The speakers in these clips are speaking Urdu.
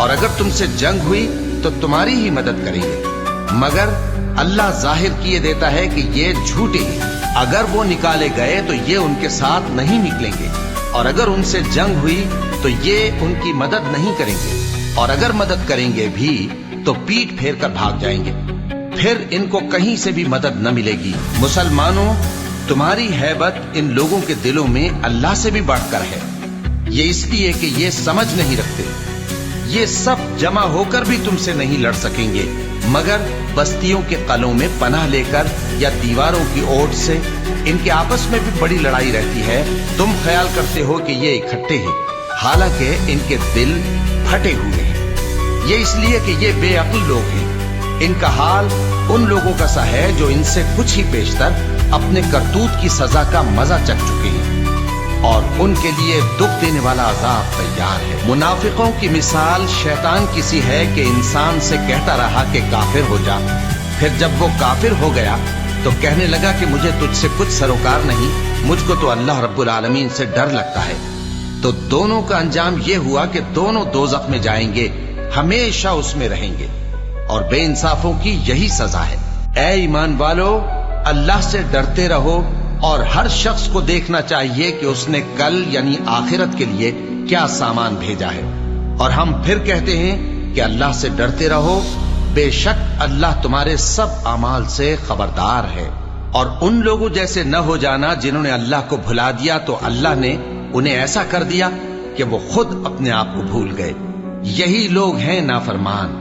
اور اگر تم سے جنگ ہوئی تو تمہاری ہی مدد کریں گے، مگر اللہ ظاہر کیے دیتا ہے کہ یہ جھوٹے ہیں۔ اگر وہ نکالے گئے تو یہ ان کے ساتھ نہیں نکلیں گے، اور اگر ان سے جنگ ہوئی تو یہ ان کی مدد نہیں کریں گے، اور اگر مدد کریں گے بھی تو پیٹ پھیر کر بھاگ جائیں گے، پھر ان کو کہیں سے بھی مدد نہ ملے گی۔ مسلمانوں، تمہاری ہیبت ان لوگوں کے دلوں میں اللہ سے بھی بڑھ کر ہے، یہ اس لیے کہ یہ سمجھ نہیں رکھتے۔ یہ سب جمع ہو کر بھی تم سے نہیں لڑ سکیں گے، مگر بستیوں کے قلعوں میں پناہ لے کر یا دیواروں کی اوٹ سے۔ ان کے آپس میں بھی بڑی لڑائی رہتی ہے، تم خیال کرتے ہو کہ یہ اکٹھے ہیں، حالانکہ ان کے دل پھٹے ہوئے ہیں۔ یہ اس لیے کہ یہ بے عقل لوگ ہیں۔ ان کا حال ان لوگوں کا سا ہے جو ان سے کچھ ہی بیشتر اپنے کرتوت کی سزا کا مزہ چکھ چکے ہیں، اور ان کے لیے دکھ دینے والا عذاب تیار ہے۔ منافقوں کی مثال شیطان کی سی ہے کہ انسان سے کہتا رہا کہ کافر ہو جا، پھر جب وہ کافر ہو گیا تو کہنے لگا کہ مجھے تجھ سے کچھ سروکار نہیں، مجھ کو تو اللہ رب العالمین سے ڈر لگتا ہے۔ تو دونوں کا انجام یہ ہوا کہ دونوں دوزخ میں جائیں گے، ہمیشہ اس میں رہیں گے، اور بے انصافوں کی یہی سزا ہے۔ اے ایمان والو، اللہ سے ڈرتے رہو، اور ہر شخص کو دیکھنا چاہیے کہ اس نے کل یعنی آخرت کے لیے کیا سامان بھیجا ہے۔ اور ہم پھر کہتے ہیں کہ اللہ سے ڈرتے رہو، بے شک اللہ تمہارے سب اعمال سے خبردار ہے۔ اور ان لوگوں جیسے نہ ہو جانا جنہوں نے اللہ کو بھلا دیا تو اللہ نے انہیں ایسا کر دیا کہ وہ خود اپنے آپ کو بھول گئے۔ یہی لوگ ہیں نافرمان۔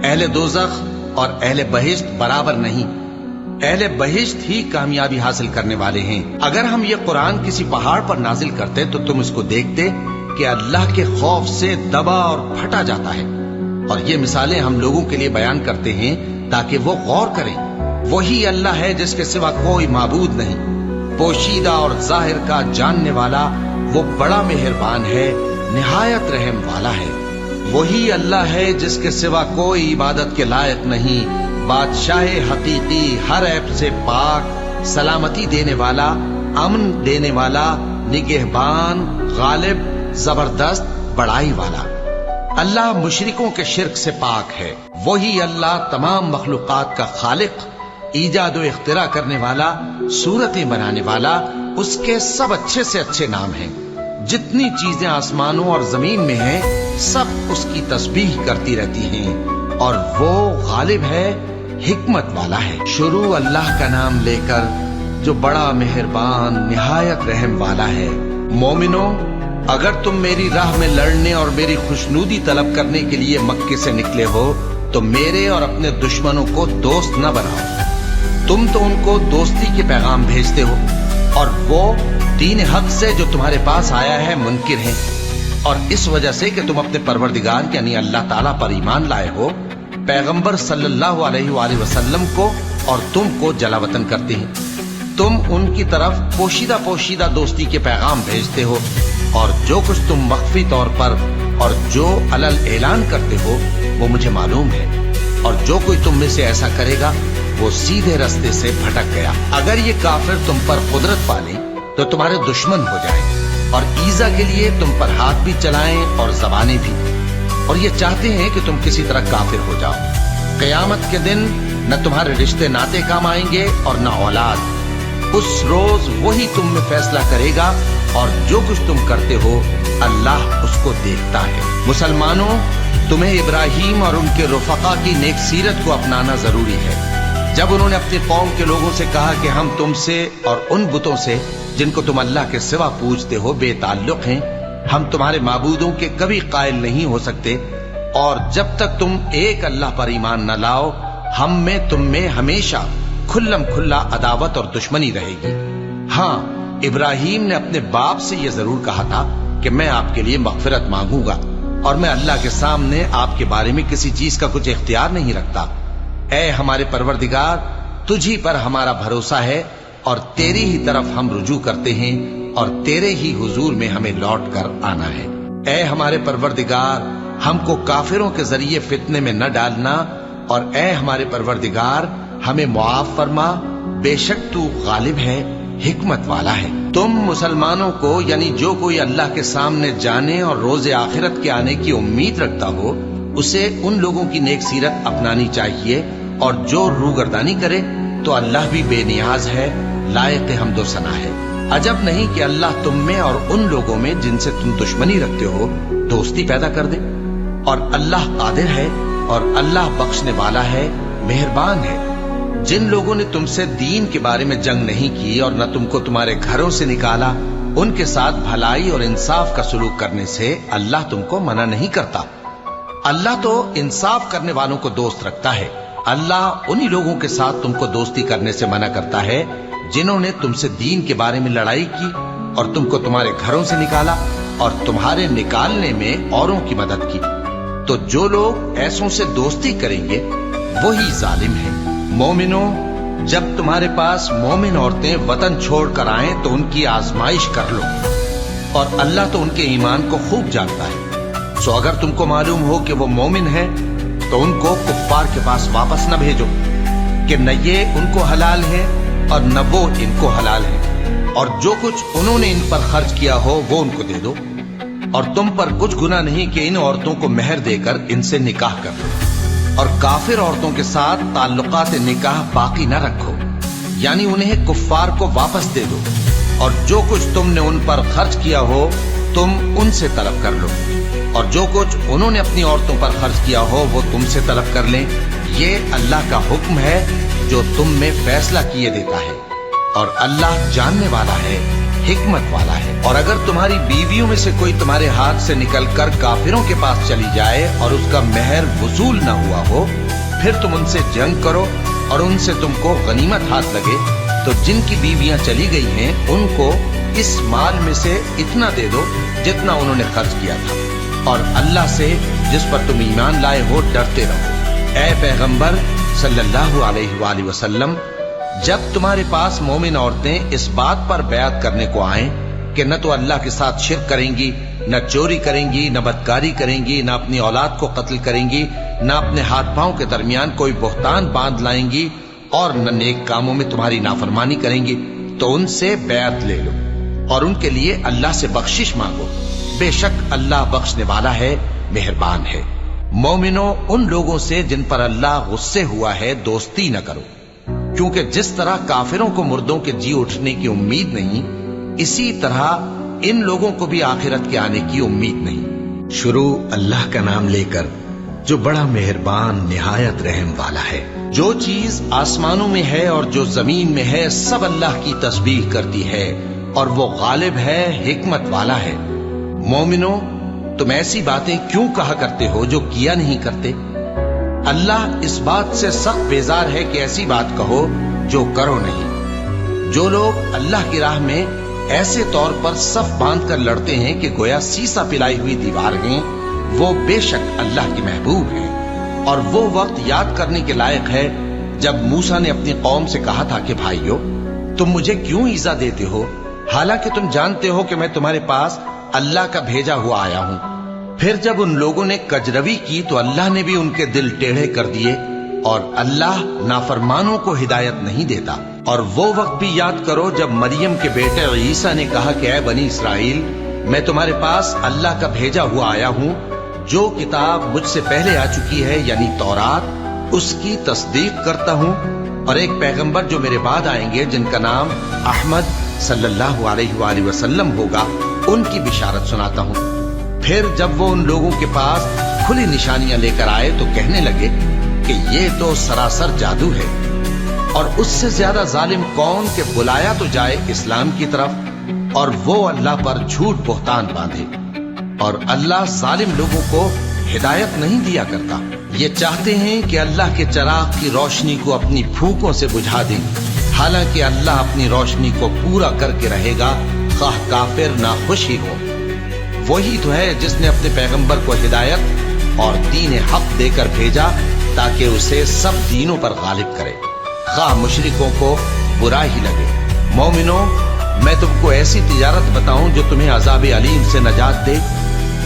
اہل دوزخ اور اہل بہشت برابر نہیں، اہل بہشت ہی کامیابی حاصل کرنے والے ہیں۔ اگر ہم یہ قرآن کسی پہاڑ پر نازل کرتے تو تم اس کو دیکھتے کہ اللہ کے خوف سے دبا اور پھٹا جاتا ہے۔ اور یہ مثالیں ہم لوگوں کے لیے بیان کرتے ہیں تاکہ وہ غور کریں۔ وہی اللہ ہے جس کے سوا کوئی معبود نہیں، پوشیدہ اور ظاہر کا جاننے والا، وہ بڑا مہربان ہے، نہایت رحم والا ہے۔ وہی اللہ ہے جس کے سوا کوئی عبادت کے لائق نہیں، بادشاہ حقیقی، ہر عیب سے پاک، سلامتی دینے والا، امن دینے والا، نگہبان، غالب، زبردست، بڑائی والا۔ اللہ مشرکوں کے شرک سے پاک ہے۔ وہی اللہ تمام مخلوقات کا خالق، ایجاد و اختراع کرنے والا، صورتیں بنانے والا، اس کے سب اچھے سے اچھے نام ہیں۔ جتنی چیزیں آسمانوں اور زمین میں ہیں سب اس کی تسبیح کرتی رہتی ہیں، اور وہ غالب ہے، حکمت والا ہے۔ شروع اللہ کا نام لے کر جو بڑا مہربان نہایت رحم والا ہے۔ مومنوں، اگر تم میری راہ میں لڑنے اور میری خوشنودی طلب کرنے کے لیے مکے سے نکلے ہو تو میرے اور اپنے دشمنوں کو دوست نہ بناؤ۔ تم تو ان کو دوستی کے پیغام بھیجتے ہو، اور وہ دین حق سے جو تمہارے پاس آیا ہے منکر ہیں، اور اس وجہ سے کہ تم اپنے پروردگار یعنی اللہ تعالیٰ پر ایمان لائے ہو، پیغمبر صلی اللہ علیہ وآلہ وسلم کو اور تم کو جلا وطن کرتے ہیں۔ تم ان کی طرف پوشیدہ دوستی کے پیغام بھیجتے ہو، اور جو کچھ تم مخفی طور پر اور جو علل اعلان کرتے ہو وہ مجھے معلوم ہے، اور جو کوئی تم میں سے ایسا کرے گا وہ سیدھے رستے سے بھٹک گیا۔ اگر یہ کافر تم پر قدرت پالیں تو تمہارے دشمن ہو جائیں، اور ایذا کے لیے تم پر ہاتھ بھی چلائیں اور زبانیں بھی، اور یہ چاہتے ہیں کہ تم کسی طرح کافر ہو جاؤ۔ قیامت کے دن نہ تمہارے رشتے ناتے کام آئیں گے اور نہ اولاد۔ اس روز وہی تم میں فیصلہ کرے گا، اور جو کچھ تم کرتے ہو اللہ اس کو دیکھتا ہے۔ مسلمانوں، تمہیں ابراہیم اور ان کے رفقا کی نیک سیرت کو اپنانا ضروری ہے۔ جب انہوں نے اپنی قوم کے لوگوں سے کہا کہ ہم تم سے اور ان بتوں سے جن کو تم اللہ کے سوا پوجتے ہو بے تعلق ہیں، ہم تمہارے معبودوں کے کبھی قائل نہیں ہو سکتے، اور جب تک تم ایک اللہ پر ایمان نہ لاؤ ہم میں تم میں ہمیشہ کھلم کھلا عداوت اور دشمنی رہے گی۔ ہاں، ابراہیم نے اپنے باپ سے یہ ضرور کہا تھا کہ میں آپ کے لیے مغفرت مانگوں گا، اور میں اللہ کے سامنے آپ کے بارے میں کسی چیز کا کچھ اختیار نہیں رکھتا۔ اے ہمارے پروردگار، تجھی پر ہمارا بھروسہ ہے، اور تیری ہی طرف ہم رجوع کرتے ہیں، اور تیرے ہی حضور میں ہمیں لوٹ کر آنا ہے۔ اے ہمارے پروردگار، ہم کو کافروں کے ذریعے فتنے میں نہ ڈالنا، اور اے ہمارے پروردگار ہمیں معاف فرما، بے شک تو غالب ہے، حکمت والا ہے۔ تم مسلمانوں کو یعنی جو کوئی اللہ کے سامنے جانے اور روز آخرت کے آنے کی امید رکھتا ہو اسے ان لوگوں کی نیک سیرت اپنانی چاہیے، اور جو روگردانی کرے تو اللہ بھی بے نیاز ہے، لائق حمد و ثنا ہے۔ عجب نہیں کہ اللہ تم میں اور ان لوگوں میں جن سے تم دشمنی رکھتے ہو دوستی پیدا کر دے، اور اللہ قادر ہے اور اللہ بخشنے والا ہے، مہربان ہے۔ جن لوگوں نے تم سے دین کے بارے میں جنگ نہیں کی اور نہ تم کو تمہارے گھروں سے نکالا، ان کے ساتھ بھلائی اور انصاف کا سلوک کرنے سے اللہ تم کو منع نہیں کرتا۔ اللہ تو انصاف کرنے والوں کو دوست رکھتا ہے۔ اللہ انہی لوگوں کے ساتھ تم کو دوستی کرنے سے منع کرتا ہے جنہوں نے تم سے دین کے بارے میں لڑائی کی اور تم کو تمہارے گھروں سے نکالا اور تمہارے نکالنے میں اوروں کی مدد کی۔ تو جو لوگ ایسوں سے دوستی کریں گے وہی ظالم ہیں۔ مومنوں، جب تمہارے پاس مومن عورتیں وطن چھوڑ کر آئیں تو ان کی آزمائش کر لو، اور اللہ تو ان کے ایمان کو خوب جانتا ہے۔ سو اگر تم کو معلوم ہو کہ وہ مومن ہیں تو ان کو کفار کے پاس واپس نہ بھیجو، کہ نہ یہ ان کو حلال ہے اور نہ وہ ان کو حلال ہے، اور جو کچھ انہوں نے ان پر خرچ کیا ہو وہ ان کو دے دو، اور تم پر کچھ گناہ نہیں کہ ان عورتوں کو مہر دے کر ان سے نکاح کر لو، اور کافر عورتوں کے ساتھ تعلقات نکاح باقی نہ رکھو، یعنی انہیں کفار کو واپس دے دو، اور جو کچھ تم نے ان پر خرچ کیا ہو تم ان سے طلب کر لو، اور جو کچھ انہوں نے اپنی عورتوں پر خرچ کیا ہو وہ تم سے طلب کر لیں۔ یہ اللہ کا حکم ہے جو تم میں فیصلہ کیے دیتا ہے، اور اللہ جاننے والا ہے، حکمت والا ہے۔ اور اگر تمہاری بیویوں میں سے کوئی تمہارے ہاتھ سے نکل کر کافروں کے پاس چلی جائے اور اس کا مہر وصول نہ ہوا ہو، پھر تم ان سے جنگ کرو اور ان سے تم کو غنیمت ہاتھ لگے، تو جن کی بیویاں چلی گئی ہیں ان کو اس مال میں سے اتنا دے دو جتنا انہوں نے خرچ کیا تھا، اور اللہ سے جس پر تم ایمان لائے ہو ڈرتے رہو۔ اے پیغمبر صلی اللہ علیہ وآلہ وسلم، جب تمہارے پاس مومن عورتیں اس بات پر بیعت کرنے کو آئیں کہ نہ تو اللہ کے ساتھ شرک کریں گی، نہ چوری کریں گی، نہ بدکاری کریں گی، نہ اپنی اولاد کو قتل کریں گی، نہ اپنے ہاتھ پاؤں کے درمیان کوئی بہتان باندھ لائیں گی، اور نہ نیک کاموں میں تمہاری نافرمانی کریں گی، تو ان سے بیعت لے لو اور ان کے لیے اللہ سے بخشش مانگو، بے شک اللہ بخشنے والا ہے، مہربان ہے۔ مومنوں، ان لوگوں سے جن پر اللہ غصے ہوا ہے دوستی نہ کرو، کیونکہ جس طرح کافروں کو مردوں کے جی اٹھنے کی امید نہیں، اسی طرح ان لوگوں کو بھی آخرت کے آنے کی امید نہیں۔ شروع اللہ کا نام لے کر جو بڑا مہربان نہایت رحم والا ہے۔ جو چیز آسمانوں میں ہے اور جو زمین میں ہے سب اللہ کی تسبیح کرتی ہے، اور وہ غالب ہے، حکمت والا ہے۔ مومنوں، تم ایسی باتیں کیوں کہا کرتے ہو جو کیا نہیں کرتے؟ اللہ اس بات سے سخت بیزار ہے کہ ایسی بات کہو جو کرو نہیں۔ جو لوگ اللہ کی راہ میں ایسے طور پر صف باندھ کر لڑتے ہیں کہ گویا سیسا پلائی ہوئی دیوار ہیں، وہ بے شک اللہ کی محبوب ہیں۔ اور وہ وقت یاد کرنے کے لائق ہے جب موسیٰ نے اپنی قوم سے کہا تھا کہ بھائیو، تم مجھے کیوں ایذا دیتے ہو، حالانکہ تم جانتے ہو کہ میں تمہارے پاس اللہ کا بھیجا ہوا آیا ہوں۔ پھر جب ان لوگوں نے کجروی کی تو اللہ نے بھی ان کے دل ٹیڑھے کر دیے، اور اللہ نافرمانوں کو ہدایت نہیں دیتا۔ اور وہ وقت بھی یاد کرو جب مریم کے بیٹے عیسیٰ نے کہا کہ اے بنی اسرائیل، میں تمہارے پاس اللہ کا بھیجا ہوا آیا ہوں، جو کتاب مجھ سے پہلے آ چکی ہے یعنی تورات، اس کی تصدیق کرتا ہوں، اور ایک پیغمبر جو میرے بعد آئیں گے جن کا نام احمد صلی اللہ علیہ وآلہ وسلم ہوگا، ان کی بشارت سناتا ہوں۔ پھر جب وہ ان لوگوں کے پاس کھلی نشانیاں لے کر آئے تو کہنے لگے کہ یہ تو سراسر جادو ہے، اور اس سے زیادہ ظالم کون کہ بلایا تو جائے اسلام کی طرف اور وہ اللہ پر جھوٹ بہتان باندھے، اور اللہ ظالم لوگوں کو ہدایت نہیں دیا کرتا۔ یہ چاہتے ہیں کہ اللہ کے چراغ کی روشنی کو اپنی پھوکوں سے بجھا دیں، حالانکہ اللہ اپنی روشنی کو پورا کر کے رہے گا، خواہ کافر ناخوش ہی ہو۔ وہی تو ہے جس نے اپنے پیغمبر کو ہدایت اور دین حق دے کر بھیجا تاکہ اسے سب دینوں پر غالب کرے، خواہ مشرکوں کو برا ہی لگے۔ مومنوں، میں تم کو ایسی تجارت بتاؤں جو تمہیں عذاب علیم سے نجات دے،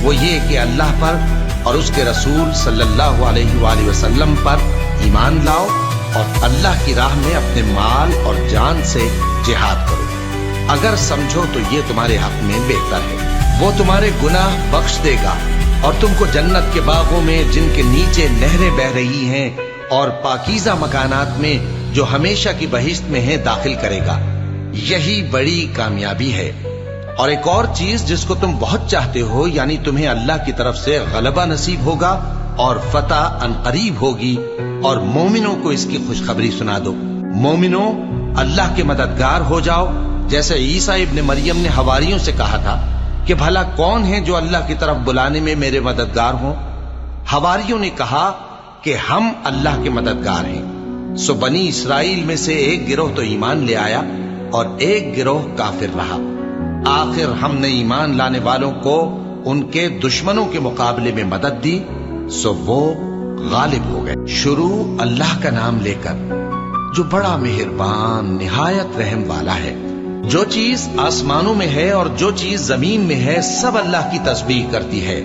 وہ یہ کہ اللہ پر اور اس کے رسول صلی اللہ علیہ وآلہ وسلم پر ایمان لاؤ، اور اللہ کی راہ میں اپنے مال اور جان سے جہاد کرو۔ اگر سمجھو تو یہ تمہارے حق میں بہتر ہے، وہ تمہارے گناہ بخش دے گا اور تم کو جنت کے باغوں میں جن کے نیچے نہریں بہ رہی ہیں اور پاکیزہ مکانات میں جو ہمیشہ کی بہشت میں ہیں داخل کرے گا۔ یہی بڑی کامیابی ہے۔ اور ایک اور چیز جس کو تم بہت چاہتے ہو، یعنی تمہیں اللہ کی طرف سے غلبہ نصیب ہوگا اور فتح عنقریب ہوگی، اور مومنوں کو اس کی خوشخبری سنا دو۔ مومنوں، اللہ کے مددگار ہو جاؤ، جیسے عیسیٰ ابن مریم نے حواریوں سے کہا تھا کہ بھلا کون ہے جو اللہ کی طرف بلانے میں میرے مددگار ہوں؟ حواریوں نے کہا کہ ہم اللہ کے مددگار ہیں۔ سو بنی اسرائیل میں سے ایک گروہ تو ایمان لے آیا اور ایک گروہ کافر رہا۔ آخر ہم نے ایمان لانے والوں کو ان کے دشمنوں کے مقابلے میں مدد دی، سو وہ غالب ہو گئے۔ شروع اللہ کا نام لے کر جو بڑا مہربان نہایت رحم والا ہے۔ جو چیز آسمانوں میں ہے اور جو چیز زمین میں ہے سب اللہ کی تسبیح کرتی ہے۔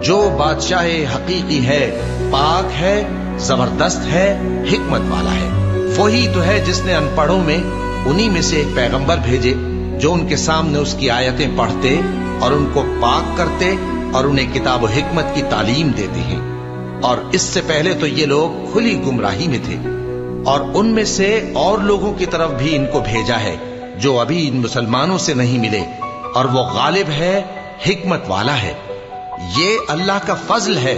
جو بادشاہ حقیقی ہے، پاک ہے، زبردست ہے، حکمت والا ہے۔ وہی تو ہے جس نے ان پڑھوں میں انہی میں سے ایک پیغمبر بھیجے جو ان کے سامنے اس کی آیتیں پڑھتے اور ان کو پاک کرتے اور انہیں کتاب و حکمت کی تعلیم دیتے ہیں۔ اور اس سے پہلے تو یہ لوگ کھلی گمراہی میں تھے، اور ان میں سے اور لوگوں کی طرف بھی ان کو بھیجا ہے جو ابھی ان مسلمانوں سے نہیں ملے، اور وہ غالب ہے، حکمت والا ہے۔ یہ اللہ کا فضل ہے،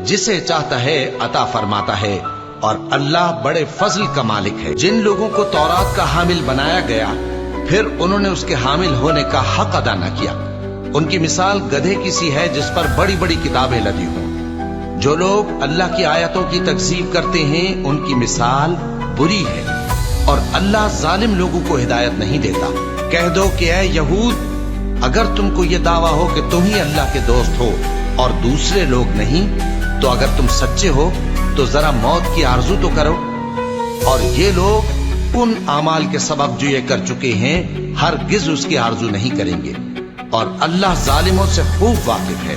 جسے چاہتا ہے عطا فرماتا ہے، اور اللہ بڑے فضل کا مالک ہے۔ جن لوگوں کو تورات کا حامل بنایا گیا پھر انہوں نے اس کے حامل ہونے کا حق ادا نہ کیا، ان کی مثال گدھے کی سی ہے جس پر بڑی بڑی کتابیں لدی ہوں۔ جو لوگ اللہ کی آیتوں کی تکذیب کرتے ہیں ان کی مثال بری ہے، اور اللہ ظالم لوگوں کو ہدایت نہیں دیتا۔ کہہ دو کہ اے یہود، اگر تم کو یہ دعویٰ ہو کہ تم ہی اللہ کے دوست ہو اور دوسرے لوگ نہیں، تو اگر تم سچے ہو تو ذرا موت کی آرزو تو کرو۔ اور یہ لوگ ان اعمال کے سبب جو یہ کر چکے ہیں ہرگز اس کی آرزو نہیں کریں گے، اور اللہ ظالموں سے خوب واقف ہے۔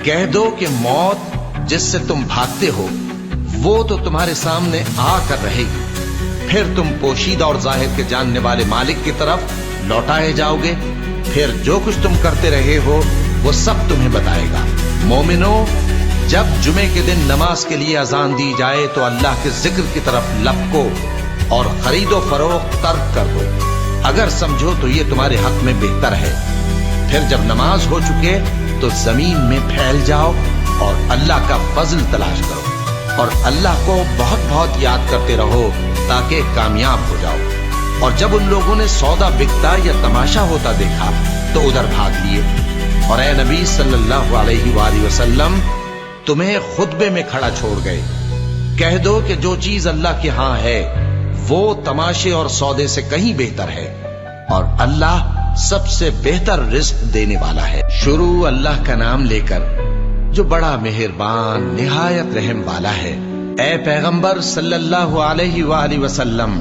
کہہ دو کہ موت جس سے تم بھاگتے ہو وہ تو تمہارے سامنے آ کر رہے گی، پھر تم پوشیدہ اور ظاہر کے جاننے والے مالک کی طرف لوٹائے جاؤ گے، پھر جو کچھ تم کرتے رہے ہو وہ سب تمہیں بتائے گا۔ مومنوں، جب جمعے کے دن نماز کے لیے اذان دی جائے تو اللہ کے ذکر کی طرف لپکو اور خرید و فروخت ترک کر دو، اگر سمجھو تو یہ تمہارے حق میں بہتر ہے۔ پھر جب نماز ہو چکے تو زمین میں پھیل جاؤ اور اللہ کا فضل تلاش کرو، اور اللہ کو بہت بہت یاد کرتے رہو تاکہ کامیاب ہو جاؤ۔ اور جب ان لوگوں نے سودا بکتا یا تماشا ہوتا دیکھا تو ادھر بھاگ لیے، اور اے نبی صلی اللہ علیہ وآلہ وسلم تمہیں خطبے میں کھڑا چھوڑ گئے۔ کہہ دو کہ جو چیز اللہ کے ہاں ہے وہ تماشے اور سودے سے کہیں بہتر ہے، اور اللہ سب سے بہتر رزق دینے والا ہے۔ شروع اللہ کا نام لے کر جو بڑا مہربان نہایت رحم والا ہے۔ اے پیغمبر صلی اللہ علیہ وآلہ وسلم،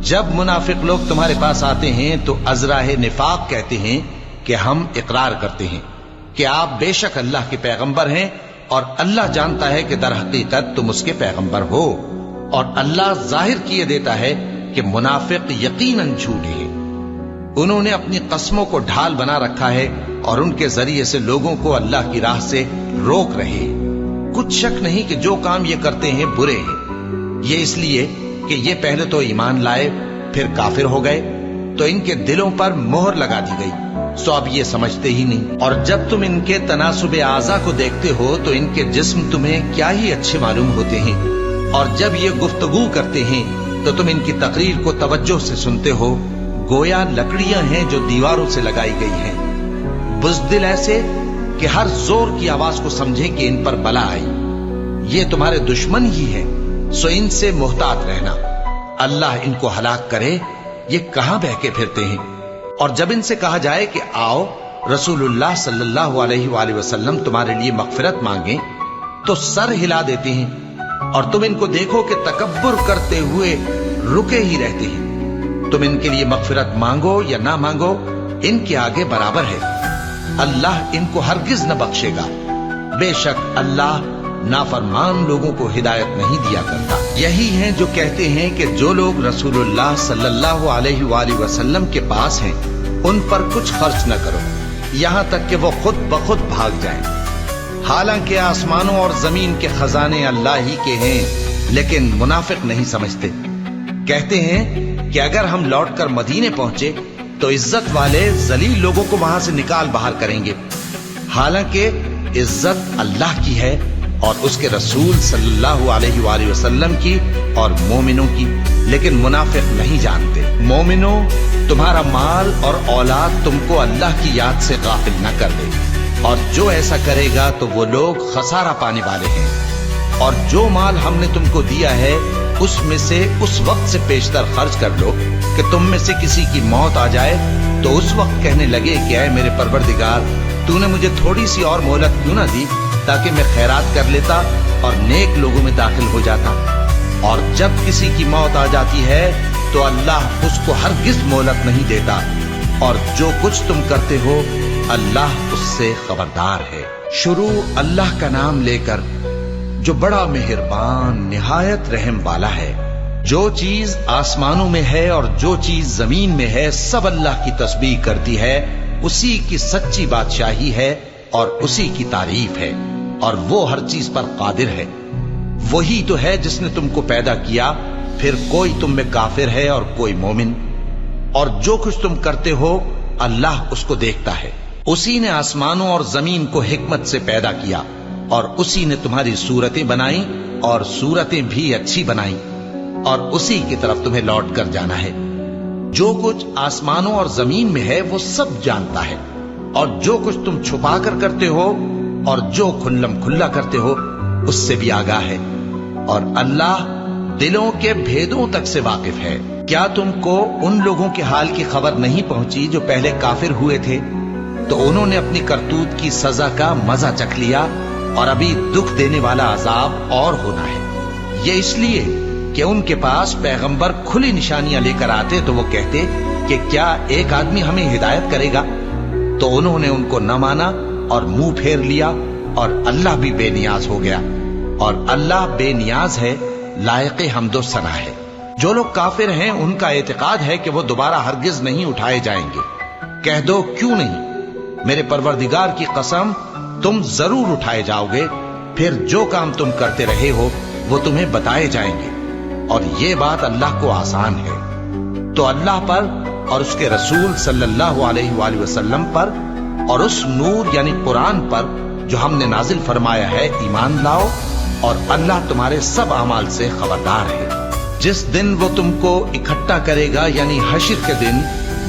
جب منافق لوگ تمہارے پاس آتے ہیں تو ازراہ نفاق کہتے ہیں کہ ہم اقرار کرتے ہیں کہ آپ بے شک اللہ کے پیغمبر ہیں، اور اللہ جانتا ہے کہ در حقیقت تم اس کے پیغمبر ہو، اور اللہ ظاہر کیے دیتا ہے کہ منافق یقیناً جھوٹے ہیں۔ انہوں نے اپنی قسموں کو ڈھال بنا رکھا ہے اور ان کے ذریعے سے لوگوں کو اللہ کی راہ سے روک رہے ہیں۔ کچھ شک نہیں کہ جو کام یہ کرتے ہیں برے ہیں، یہ اس لیے کہ یہ پہلے تو ایمان لائے پھر کافر ہو گئے تو ان کے دلوں پر مہر لگا دی گئی، سو اب یہ سمجھتے ہی نہیں۔ اور جب تم ان کے تناسب اعضاء کو دیکھتے ہو تو ان کے جسم تمہیں کیا ہی اچھے معلوم ہوتے ہیں، اور جب یہ گفتگو کرتے ہیں تو تم ان کی تقریر کو توجہ سے سنتے ہو، گویا لکڑیاں ہیں جو دیواروں سے لگائی گئی ہیں، بزدل ایسے کہ ہر زور کی آواز کو سمجھے کہ ان پر بلا آئی۔ یہ تمہارے دشمن ہی ہیں، سو ان سے محتاط رہنا، اللہ ان کو ہلاک کرے، یہ کہاں بہکے پھرتے ہیں۔ اور جب ان سے کہا جائے کہ آؤ رسول اللہ صلی اللہ علیہ وآلہ وسلم تمہارے لیے مغفرت مانگیں، تو سر ہلا دیتے ہیں، اور تم ان کو دیکھو کہ تکبر کرتے ہوئے رکے ہی رہتے ہیں۔ تم ان کے لیے مغفرت مانگو یا نہ مانگو، ان کے آگے برابر ہے، اللہ ان کو ہرگز نہ بخشے گا، بے شک اللہ نافرمان لوگوں کو ہدایت نہیں دیا کرتا۔ یہی ہیں جو کہتے ہیں کہ جو لوگ رسول اللہ صلی اللہ علیہ وآلہ وسلم کے پاس ہیں ان پر کچھ خرچ نہ کرو یہاں تک کہ وہ خود بخود بھاگ جائیں۔ حالانکہ آسمانوں اور زمین کے خزانے اللہ ہی کے ہیں، لیکن منافق نہیں سمجھتے۔ کہتے ہیں کہ اگر ہم لوٹ کر مدینے پہنچے تو عزت والے ذلیل لوگوں کو وہاں سے نکال باہر کریں گے، حالانکہ عزت اللہ کی ہے اور اس کے رسول صلی اللہ علیہ وآلہ وسلم کی اور مومنوں کی، لیکن منافق نہیں جانتے۔ مومنوں، تمہارا مال اور اولاد تم کو اللہ کی یاد سے غافل نہ کر دے، اور جو ایسا کرے گا تو وہ لوگ خسارہ پانے والے ہیں۔ اور جو مال ہم نے تم کو دیا ہے اس میں سے اس وقت سے پیشتر خرچ کر لو کہ تم میں سے کسی کی موت آ جائے تو اس وقت کہنے لگے کہ اے میرے پروردگار، تو نے مجھے تھوڑی سی اور مہلت کیوں نہ دی تاکہ میں خیرات کر لیتا اور نیک لوگوں میں داخل ہو جاتا۔ اور جب کسی کی موت آ جاتی ہے تو اللہ اس کو ہرگز مہلت نہیں دیتا، اور جو کچھ تم کرتے ہو اللہ اس سے خبردار ہے۔ شروع اللہ کا نام لے کر جو بڑا مہربان نہایت رحم والا ہے۔ جو چیز آسمانوں میں ہے اور جو چیز زمین میں ہے سب اللہ کی تسبیح کرتی ہے، اسی کی سچی بادشاہی ہے اور اسی کی تعریف ہے، اور وہ ہر چیز پر قادر ہے۔ وہی تو ہے جس نے تم کو پیدا کیا، پھر کوئی تم میں کافر ہے اور کوئی مومن، اور جو کچھ تم کرتے ہو اللہ اس کو دیکھتا ہے۔ اسی نے آسمانوں اور زمین کو حکمت سے پیدا کیا، اور اسی نے تمہاری صورتیں بنائی اور صورتیں بھی اچھی بنائی، اور اسی کی طرف تمہیں لوٹ کر جانا ہے۔ جو کچھ آسمانوں اور زمین میں ہے وہ سب جانتا ہے، اور جو کچھ تم چھپا کر کرتے ہو اور جو کھلم کھلا کرتے ہو اس سے بھی آگاہ ہے، اور اللہ دلوں کے بھیدوں تک سے واقف ہے۔ کیا تم کو ان لوگوں کے حال کی خبر نہیں پہنچی جو پہلے کافر ہوئے تھے؟ تو انہوں نے اپنی کرتوت کی سزا کا مزہ چکھ لیا، اور ابھی دکھ دینے والا عذاب اور ہونا ہے۔ یہ اس لیے کہ ان کے پاس پیغمبر کھلی نشانیاں لے کر آتے تو وہ کہتے کہ کیا ایک آدمی ہمیں ہدایت کرے گا؟ تو انہوں نے ان کو نہ مانا اور منہ پھیر لیا، اور اللہ بھی بے نیاز ہو گیا، اور اللہ بے نیاز ہے، لائق حمد و ثنا ہے۔ جو لوگ کافر ہیں ان کا اعتقاد ہے کہ وہ دوبارہ ہرگز نہیں اٹھائے جائیں گے۔ کہہ دو کیوں نہیں؟ میرے پروردگار کی قسم تم ضرور اٹھائے جاؤ گے، پھر جو کام تم کرتے رہے ہو وہ تمہیں بتائے جائیں گے، اور یہ بات اللہ کو آسان ہے۔ تو اللہ پر اور اس کے رسول صلی اللہ علیہ وآلہ وسلم پر اور اس نور یعنی قرآن پر جو ہم نے نازل فرمایا ہے ایمان لاؤ، اور اللہ تمہارے سب اعمال سے خبردار ہے۔ جس دن وہ تم کو اکٹھا کرے گا یعنی حشر کے دن،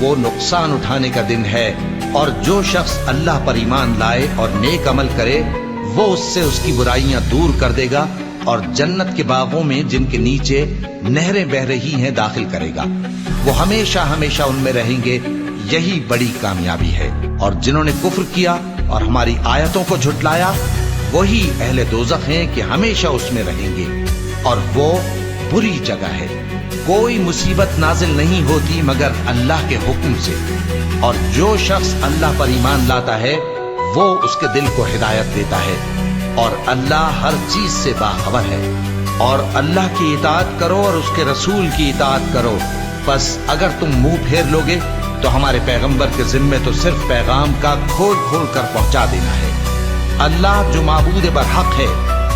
وہ نقصان اٹھانے کا دن ہے، اور جو شخص اللہ پر ایمان لائے اور نیک عمل کرے وہ اس سے اس کی برائیاں دور کر دے گا، اور جنت کے باغوں میں جن کے نیچے نہریں بہ رہی ہیں داخل کرے گا۔ وہ ہمیشہ ہمیشہ ان میں رہیں گے، یہی بڑی کامیابی ہے۔ اور جنہوں نے کفر کیا اور ہماری آیتوں کو جھٹلایا وہی اہل دوزخ ہیں کہ ہمیشہ اس میں رہیں گے، اور وہ بری جگہ ہے۔ کوئی مصیبت نازل نہیں ہوتی مگر اللہ کے حکم سے، اور جو شخص اللہ پر ایمان لاتا ہے وہ اس کے دل کو ہدایت دیتا ہے، اور اللہ ہر چیز سے باخبر ہے۔ اور اللہ کی اطاعت کرو اور اس کے رسول کی اطاعت کرو، بس اگر تم منہ پھیر لوگے تو ہمارے پیغمبر کے ذمے تو صرف پیغام کا کھول کھول کر پہنچا دینا ہے۔ اللہ جو معبود برحق ہے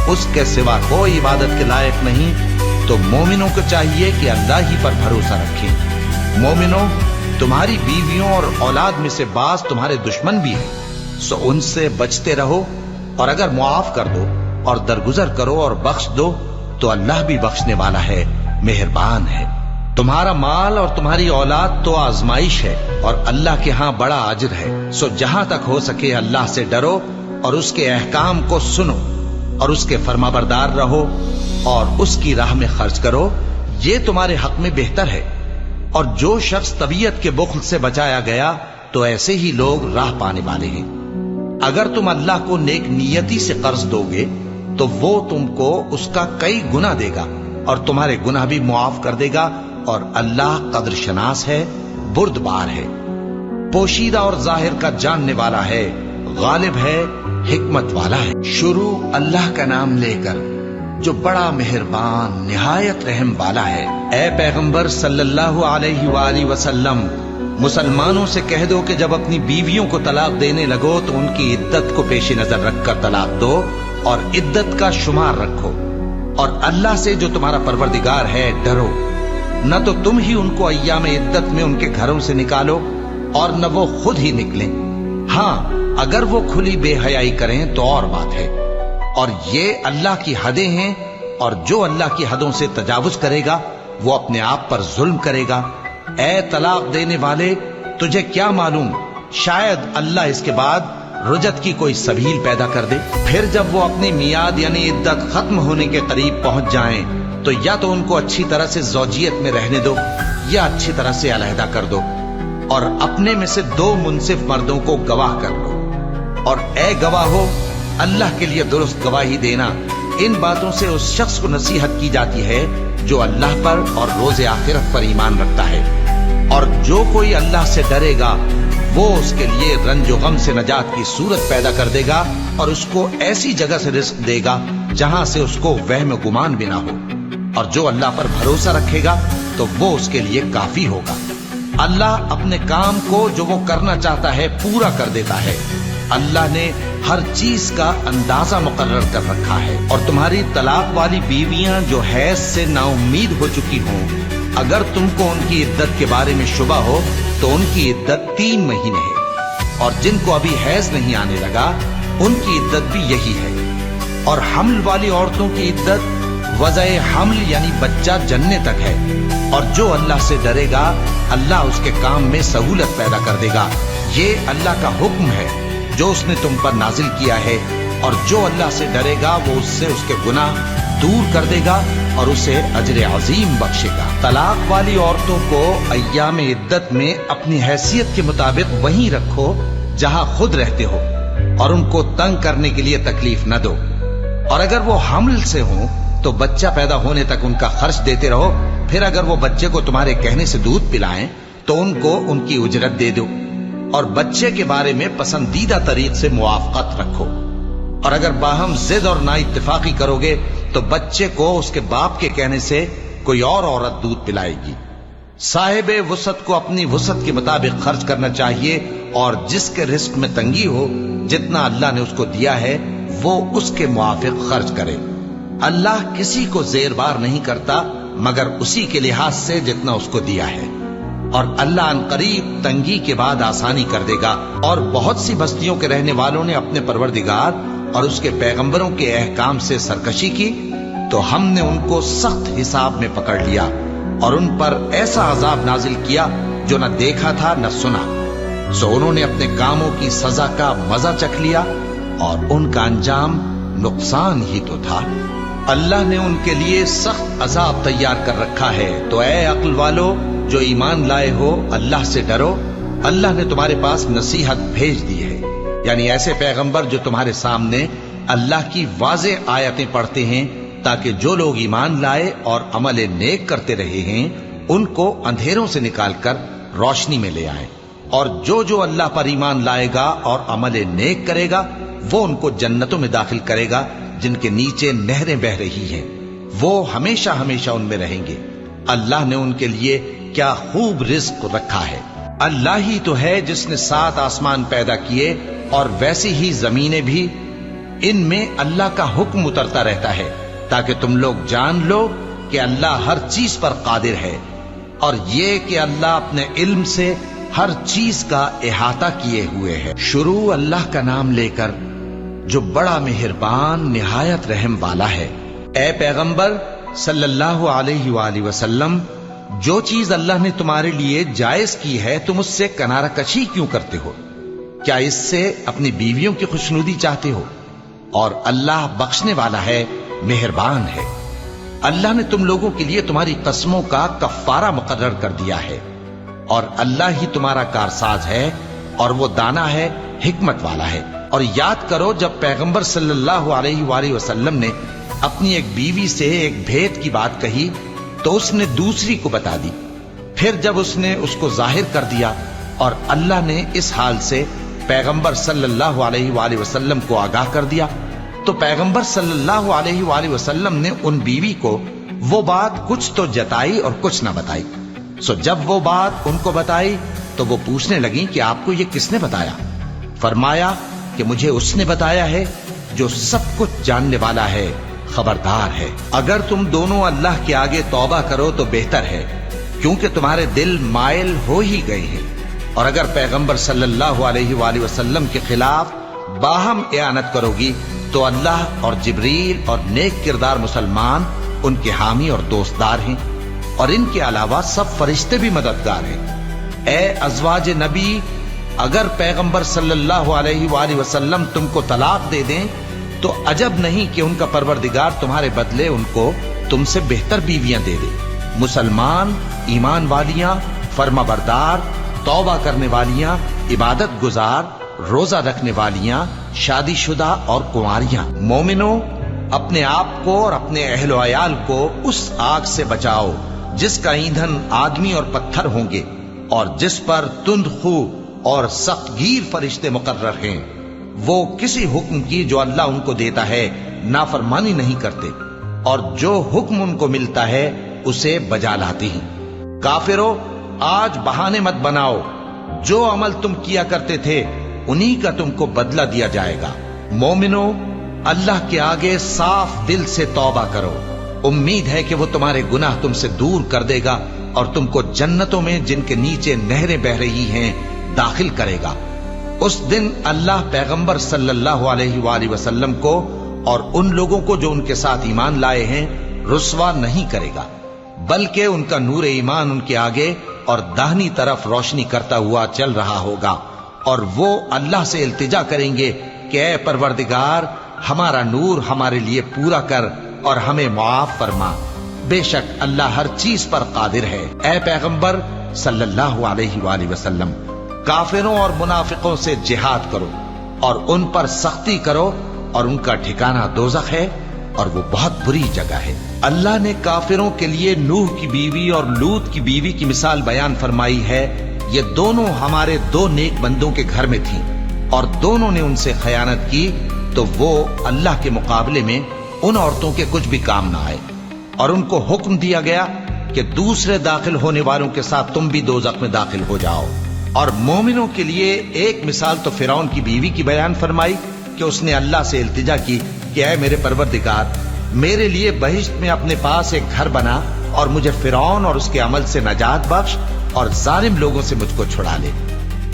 اس کے سوا کوئی عبادت کے لائق نہیں، تو مومنوں کو چاہیے کہ اللہ ہی پر بھروسہ رکھیں۔ مومنوں، تمہاری بیویوں اور اولاد میں سے بعض تمہارے دشمن بھی ہیں، سو ان سے بچتے رہو، اور اگر معاف کر دو اور درگزر کرو اور بخش دو تو اللہ بھی بخشنے والا ہے، مہربان ہے۔ تمہارا مال اور تمہاری اولاد تو آزمائش ہے، اور اللہ کے ہاں بڑا اجر ہے، سو جہاں تک ہو سکے اللہ سے ڈرو اور اس کے احکام کو سنو اور اس کے فرمانبردار رہو اور اس کی راہ میں خرچ کرو، یہ تمہارے حق میں بہتر ہے۔ اور جو شخص طبیعت کے بخل سے بچایا گیا تو ایسے ہی لوگ راہ پانے والے ہیں۔ اگر تم اللہ کو نیک نیتی سے قرض دو گے تو وہ تم کو اس کا کئی گنا دے گا اور تمہارے گناہ بھی معاف کر دے گا، اور اللہ قدر شناس ہے، بردبار ہے، پوشیدہ اور ظاہر کا جاننے والا ہے، غالب ہے، حکمت والا ہے۔ شروع اللہ کا نام لے کر جو بڑا مہربان نہایت رحم والا ہے۔ اے پیغمبر صلی اللہ علیہ وآلہ وسلم، مسلمانوں سے کہہ دو کہ جب اپنی بیویوں کو طلاق دینے لگو تو ان کی عدت کو پیش نظر رکھ کر طلاق دو اور عدت کا شمار رکھو، اور اللہ سے جو تمہارا پروردگار ہے ڈرو، نہ تو تم ہی ان کو ایام عدت میں ان کے گھروں سے نکالو اور نہ وہ خود ہی نکلیں، ہاں اگر وہ کھلی بے حیائی کریں تو اور بات ہے، اور یہ اللہ کی حدیں ہیں، اور جو اللہ کی حدوں سے تجاوز کرے گا وہ اپنے آپ پر ظلم کرے گا۔ اے طلاق دینے والے، تجھے کیا معلوم شاید اللہ اس کے بعد رجعت کی کوئی سبیل پیدا کر دے، پھر جب وہ اپنی میعاد یعنی عدت ختم ہونے کے قریب پہنچ جائیں تو یا تو ان کو اچھی طرح سے زوجیت میں رہنے دو یا اچھی طرح سے علیحدہ کر دو، اور اپنے میں سے 2 منصف مردوں کو گواہ کر لو، اور اے گواہو اللہ کے لیے درست گواہی دینا۔ ان باتوں سے اس شخص کو نصیحت کی جاتی ہے جو اللہ پر اور روز آخرت پر ایمان رکھتا ہے، اور جو کوئی اللہ سے ڈرے گا وہ اس کے لیے رنج و غم سے نجات کی صورت پیدا کر دے گا، اور اس کو ایسی جگہ سے رزق دے گا جہاں سے اس کو وہم و گمان بھی نہ ہو، اور جو اللہ پر بھروسہ رکھے گا تو وہ اس کے لیے کافی ہوگا۔ اللہ اپنے کام کو جو وہ کرنا چاہتا ہے پورا کر دیتا ہے۔ اللہ نے ہر چیز کا اندازہ مقرر کر رکھا ہے، اور تمہاری طلاق والی بیویاں جو حیض سے نا امید ہو چکی ہوں، اگر تم کو ان کی عدت کے بارے میں شبہ ہو تو ان کی عدت 3 مہینے ہے، اور جن کو ابھی حیض نہیں آنے لگا ان کی عدت بھی یہی ہے، اور حمل والی عورتوں کی عدت وضع حمل یعنی بچہ جننے تک ہے، اور جو اللہ سے ڈرے گا اللہ اس کے کام میں سہولت پیدا کر دے گا۔ یہ اللہ کا حکم ہے جو اس نے تم پر نازل کیا ہے، اور جو اللہ سے ڈرے گا وہ اس سے اس کے گناہ دور کر دے گا اور اسے اجر عظیم بخشے گا۔ طلاق والی عورتوں کو ایام عدت میں اپنی حیثیت کے مطابق وہیں رکھو جہاں خود رہتے ہو، اور ان کو تنگ کرنے کے لیے تکلیف نہ دو، اور اگر وہ حمل سے ہوں تو بچہ پیدا ہونے تک ان کا خرچ دیتے رہو، پھر اگر وہ بچے کو تمہارے کہنے سے دودھ پلائیں تو ان کو ان کی اجرت دے دو، اور بچے کے بارے میں پسندیدہ طریق سے موافقت رکھو، اور اگر باہم ضد اور نا اتفاقی کرو گے تو بچے کو اس کے باپ کے کہنے سے کوئی اور عورت دودھ پلائے گی۔ صاحب وسعت کو اپنی وسعت کے مطابق خرچ کرنا چاہیے، اور جس کے رزق میں تنگی ہو جتنا اللہ نے اس کو دیا ہے وہ اس کے موافق خرچ کرے۔ اللہ کسی کو زیر بار نہیں کرتا مگر اسی کے لحاظ سے جتنا اس کو دیا ہے، اور اللہ ان قریب تنگی کے بعد آسانی کر دے گا۔ اور بہت سی بستیوں کے رہنے والوں نے اپنے پروردگار اور اس کے پیغمبروں کے احکام سے سرکشی کی تو ہم نے ان کو سخت حساب میں پکڑ لیا، اور ان پر ایسا عذاب نازل کیا جو نہ دیکھا تھا نہ سنا، سو انہوں نے اپنے کاموں کی سزا کا مزہ چکھ لیا، اور ان کا انجام نقصان ہی تو تھا۔ اللہ نے ان کے لیے سخت عذاب تیار کر رکھا ہے، تو اے عقل والو جو ایمان لائے ہو اللہ سے ڈرو۔ اللہ نے تمہارے پاس نصیحت بھیج دی ہے، یعنی ایسے پیغمبر جو تمہارے سامنے اللہ کی واضح آیتیں پڑھتے ہیں تاکہ جو لوگ ایمان لائے اور عمل نیک کرتے رہے ہیں ان کو اندھیروں سے نکال کر روشنی میں لے آئیں، اور جو اللہ پر ایمان لائے گا اور عمل نیک کرے گا وہ ان کو جنتوں میں داخل کرے گا جن کے نیچے نہریں بہ رہی ہیں، وہ ہمیشہ ہمیشہ ان میں رہیں گے۔ اللہ نے ان کے لیے کیا خوب رزق رکھا ہے۔ اللہ ہی تو ہے جس نے 7 آسمان پیدا کیے اور ویسی ہی زمینیں بھی، ان میں اللہ کا حکم اترتا رہتا ہے تاکہ تم لوگ جان لو کہ اللہ ہر چیز پر قادر ہے، اور یہ کہ اللہ اپنے علم سے ہر چیز کا احاطہ کیے ہوئے ہے۔ شروع اللہ کا نام لے کر جو بڑا مہربان نہایت رحم والا ہے۔ اے پیغمبر صلی اللہ علیہ وآلہ وسلم، جو چیز اللہ نے تمہارے لیے جائز کی ہے تم اس سے کنارہ کشی کیوں کرتے ہو؟ کیا اس سے اپنی بیویوں کی خوشنودی چاہتے ہو؟ اور اللہ بخشنے والا ہے، مہربان ہے۔ اللہ نے تم لوگوں کے لیے تمہاری قسموں کا کفارہ مقرر کر دیا ہے، اور اللہ ہی تمہارا کارساز ہے، اور وہ دانا ہے، حکمت والا ہے۔ اور یاد کرو جب پیغمبر صلی اللہ علیہ وآلہ وسلم نے اپنی ایک بیوی سے ایک بھید کی بات کہی تو اس نے دوسری کو بتا دی، پھر جب اس نے اس کو ظاہر کر دیا اور اللہ نے اس حال سے پیغمبر صلی اللہ علیہ وآلہ وسلم کو آگاہ کر دیا تو پیغمبر صلی اللہ علیہ وآلہ وسلم نے ان بیوی کو وہ بات کچھ تو جتائی اور کچھ نہ بتائی۔ سو جب وہ بات ان کو بتائی تو وہ پوچھنے لگیں کہ آپ کو یہ کس نے بتایا؟ فرمایا کہ مجھے اس نے بتایا ہے جو سب کچھ جاننے والا ہے، خبردار ہے۔ اگر تم دونوں اللہ کے آگے توبہ کرو تو بہتر ہے، کیونکہ تمہارے دل مائل ہو ہی گئے ہیں، اور اگر پیغمبر صلی اللہ علیہ وآلہ وسلم کے خلاف باہم اعانت کرو گی تو اللہ اور جبریل اور نیک کردار مسلمان ان کے حامی اور دوستدار ہیں، اور ان کے علاوہ سب فرشتے بھی مددگار ہیں۔ اے ازواج نبی، اگر پیغمبر صلی اللہ علیہ وآلہ وسلم تم کو طلاق دے دیں تو عجب نہیں کہ ان کا پروردگار تمہارے بدلے ان کو تم سے بہتر بیویاں دے دے، مسلمان، ایمان والیاں، فرما بردار، توبہ کرنے والیاں، عبادت گزار، روزہ رکھنے والیاں، شادی شدہ اور کنواریاں۔ مومنوں، اپنے آپ کو اور اپنے اہل و عیال کو اس آگ سے بچاؤ جس کا ایندھن آدمی اور پتھر ہوں گے، اور جس پر تند خو اور سخت گیر فرشتے مقرر ہیں۔ وہ کسی حکم کی جو اللہ ان کو دیتا ہے نافرمانی نہیں کرتے، اور جو حکم ان کو ملتا ہے اسے بجا لاتے ہیں۔ کافرو، آج بہانے مت بناؤ، جو عمل تم کیا کرتے تھے انہی کا تم کو بدلہ دیا جائے گا۔ مومنو، اللہ کے آگے صاف دل سے توبہ کرو، امید ہے کہ وہ تمہارے گناہ تم سے دور کر دے گا اور تم کو جنتوں میں جن کے نیچے نہریں بہ رہی ہیں داخل کرے گا۔ اس دن اللہ پیغمبر صلی اللہ علیہ وآلہ وسلم کو اور ان لوگوں کو جو ان کے ساتھ ایمان لائے ہیں رسوا نہیں کرے گا، بلکہ ان کا نور ایمان ان کے آگے اور داہنی طرف روشنی کرتا ہوا چل رہا ہوگا، اور وہ اللہ سے التجا کریں گے کہ اے پروردگار، ہمارا نور ہمارے لیے پورا کر اور ہمیں معاف فرما، بے شک اللہ ہر چیز پر قادر ہے۔ اے پیغمبر صلی اللہ علیہ وآلہ وسلم، کافروں اور منافقوں سے جہاد کرو اور ان پر سختی کرو، اور ان کا ٹھکانہ دوزخ ہے اور وہ بہت بری جگہ ہے۔ اللہ نے کافروں کے لیے نوح کی بیوی اور لوط کی بیوی کی مثال بیان فرمائی ہے۔ یہ دونوں ہمارے دو نیک بندوں کے گھر میں تھیں، اور دونوں نے ان سے خیانت کی تو وہ اللہ کے مقابلے میں ان عورتوں کے کچھ بھی کام نہ آئے، اور ان کو حکم دیا گیا کہ دوسرے داخل ہونے والوں کے ساتھ تم بھی دوزخ میں داخل ہو جاؤ۔ اور مومنوں کے لیے ایک مثال تو فرعون کی بیوی کی بیان فرمائی کہ اس نے اللہ سے التجا کی کہ اے میرے پروردگار، میرے لیے بہشت میں اپنے پاس ایک گھر بنا اور مجھے فرعون اور اس کے عمل سے نجات بخش اور ظالم لوگوں سے مجھ کو چھڑا لے۔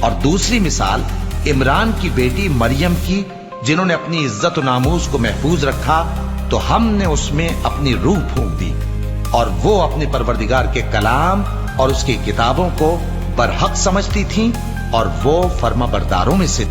اور دوسری مثال عمران کی بیٹی مریم کی، جنہوں نے اپنی عزت و ناموس کو محفوظ رکھا تو ہم نے اس میں اپنی روح پھونک دی، اور وہ اپنے پروردگار کے کلام اور اس کی کتابوں کو برحق سمجھتی تھیں، اور وہ فرما برداروں میں سے